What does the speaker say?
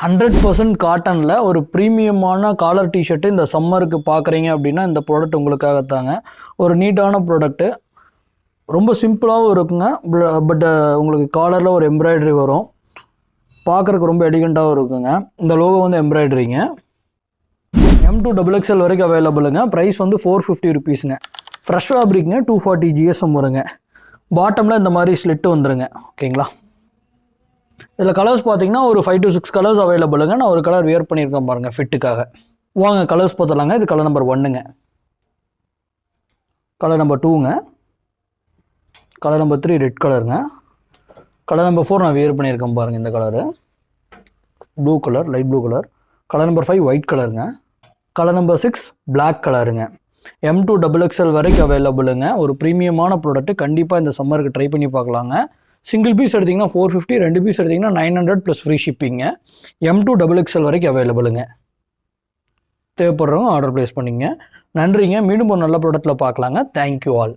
100% காட்டனில் ஒரு ப்ரீமியமான collar T shirt இந்த சம்மருக்கு பார்க்குறீங்க அப்படின்னா இந்த ப்ராடக்ட் உங்களுக்காகத்தாங்க. ஒரு நீட்டான ப்ராடக்ட்டு, ரொம்ப சிம்பிளாகவும் இருக்குங்க. பட் உங்களுக்கு காலரில் ஒரு எம்ப்ராய்டரி வரும், பார்க்குறக்கு ரொம்ப எலிகண்ட்டாகவும் இருக்குங்க. இந்த லோகோ வந்து எம்ப்ராய்டரிங்க. M2XXL வரைக்கும் அவைலபிளுங்க. ப்ரைஸ் வந்து 450 ருபீஸுங்க. ஃப்ரெஷ் ஃபேப்ரிக்ங்க, 240 GSM வருங்க. பாட்டமில் இந்த மாதிரி ஸ்லிட்டு வந்துருங்க. ஓகேங்களா? இதில் கலர்ஸ் பார்த்தீங்கன்னா ஒரு 5 to 6 கலர்ஸ் அவைலபிளுங்க. நான் ஒரு கலர் வியர் பண்ணியிருக்கேன் பாருங்கள் ஃபிட்டுக்காக. வாங்க கலர்ஸ் பார்த்துலாங்க. இது கலர் நம்பர் 1ங்க, கலர் நம்பர் 2ங்க, கலர் நம்பர் 3 ரெட் கலருங்க, கலர் நம்பர் 4 நான் வியர் பண்ணியிருக்கேன் பாருங்கள் இந்த colour blue colour, light blue colour, colour number 5 white கலருங்க, கலர் நம்பர் 6 பிளாக் கலருங்க. M2XXL வரைக்கும் அவைலபிளுங்க. ஒரு ப்ரீமியமான ப்ராடக்ட்டு, கண்டிப்பாக இந்த சம்மருக்கு ட்ரை பண்ணி பார்க்கலாங்க. சிங்கிள் பீஸ் எடுத்திங்கன்னா 450, 2 பீஸ் எடுத்திங்கன்னா 900 ப்ளஸ் ஃப்ரீ ஷிப்பிங்க. M2XXL வரைக்கும் அவைலபிளுங்க. தேவைப்படுறவங்க ஆர்டர் ப்ளேஸ் பண்ணிங்க. நன்றிங்க. மீண்டும் ஒரு நல்ல ப்ராடக்ட்டில் பார்க்கலாங்க. Thank you all.